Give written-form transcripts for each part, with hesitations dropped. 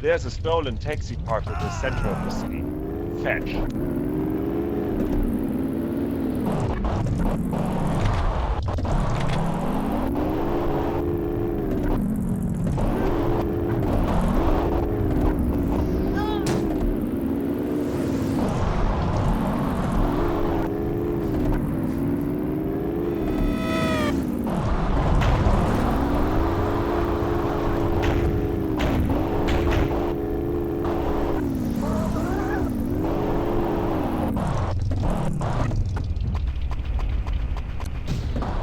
There's a stolen taxi parked in the center of the city. Fetch.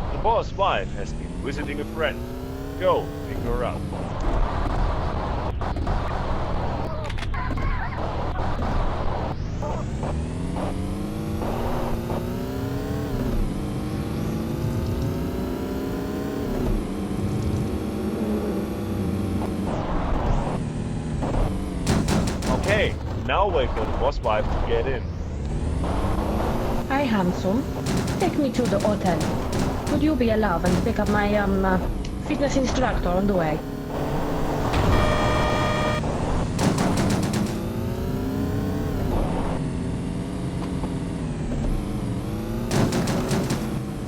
The boss' wife has been visiting a friend. Go, pick her up. Okay, now wait for the boss' wife to get in. Hi, handsome. Take me to the hotel. Would you be allowed and pick up my fitness instructor on the way?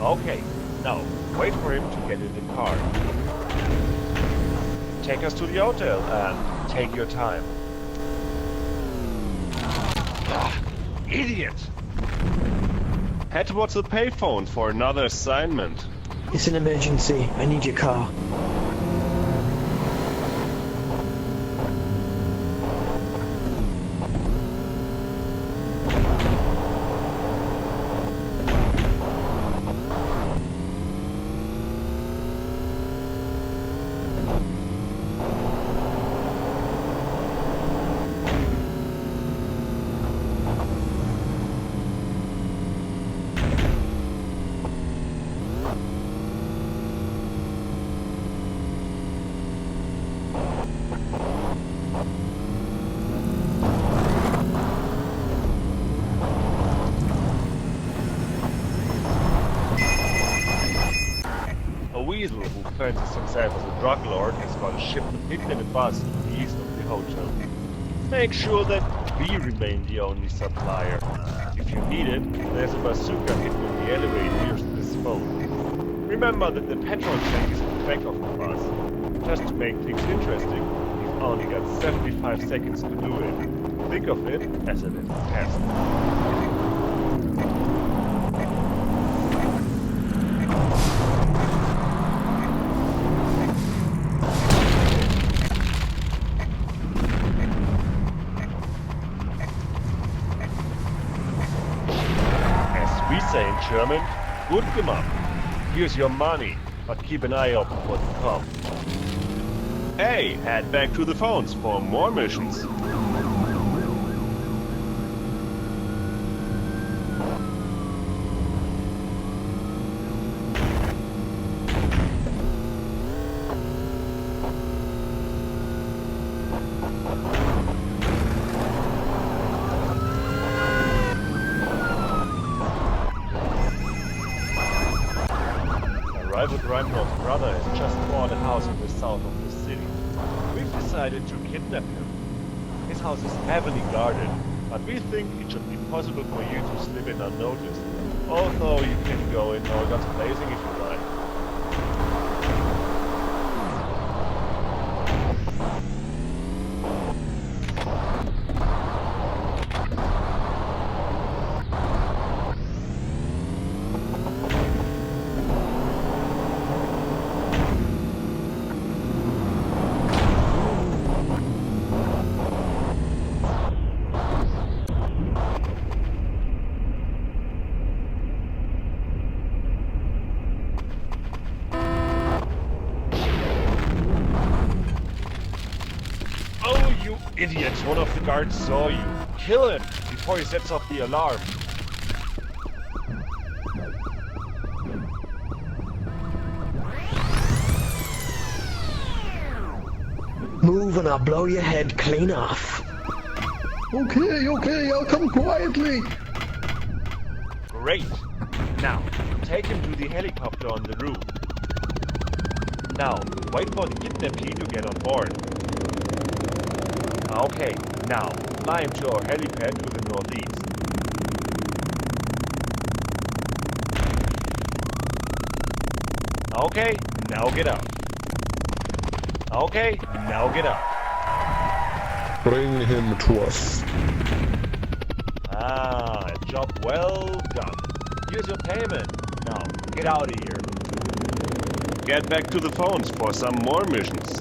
Okay, now wait for him to get in the car. Take us to the hotel and take your time. Ah, idiot! Head towards the payphone for another assignment. It's an emergency. I need your car. A weasel who fancies himself as a drug lord has got a shipment hidden in a bus to the east of the hotel. Make sure that we remain the only supplier. If you need it, there's a bazooka hidden in the elevator near this boat. Remember that the petrol tank is in the back of the bus. Just to make things interesting, you've only got 75 seconds to do it. Think of it as a little test. We say in German, gut gemacht. Here's your money, but keep an eye open for the cop. Hey, head back to the phones for more missions. Private Reinhardt's brother has just bought a house in the south of the city. We've decided to kidnap him. His house is heavily guarded, but we think it should be possible for you to slip in unnoticed. Although you can go in all guns blazing if you like. You idiot! One of the guards saw you. Kill him before he sets off the alarm. Move and I'll blow your head clean off. Okay, I'll come quietly. Great. Now, take him to the helicopter on the roof. Now, wait for the kidnappee to get on board. Okay, now fly him to our helipad to the northeast. Okay, now get out. Okay, now get out. Bring him to us. Ah, job well done. Here's your payment. Now, get out of here. Get back to the phones for some more missions.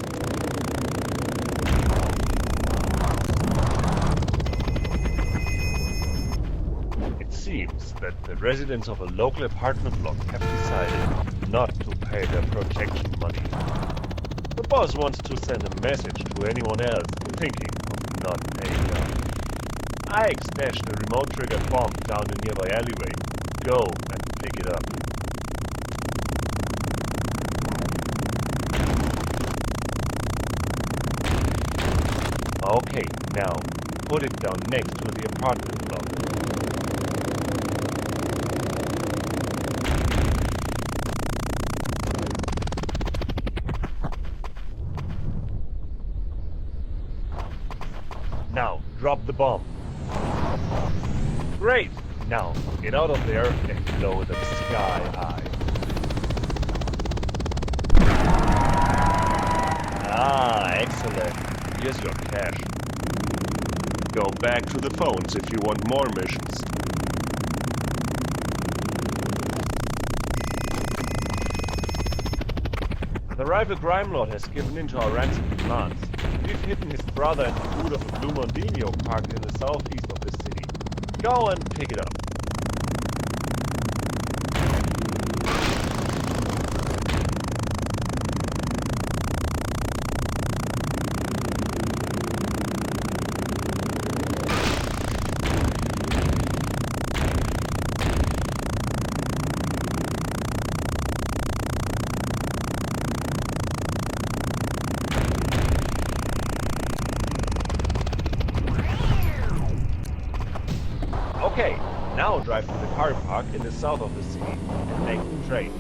It seems that the residents of a local apartment block have decided not to pay their protection money. The boss wants to send a message to anyone else thinking of not paying them. I stashed a remote-triggered bomb down a nearby alleyway. Go and pick it up. Okay, now put it down next to the apartment block. Now, drop the bomb. Great! Now, get out of there and blow them sky high. Ah, excellent. Here's your cash. Go back to the phones if you want more missions. The rival crime lord has given in to our ransom demands. We've hidden his brother in the boot of a blue Mondino parked in the southeast of the city. Go and pick it up. Okay, now drive to the car park in the south of the city and make the trade.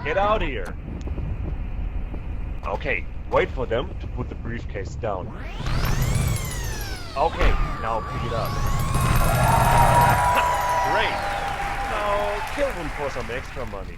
Get out of here! Okay, wait for them to put the briefcase down. Okay, now pick it up. Ha! Great! Now kill them for some extra money.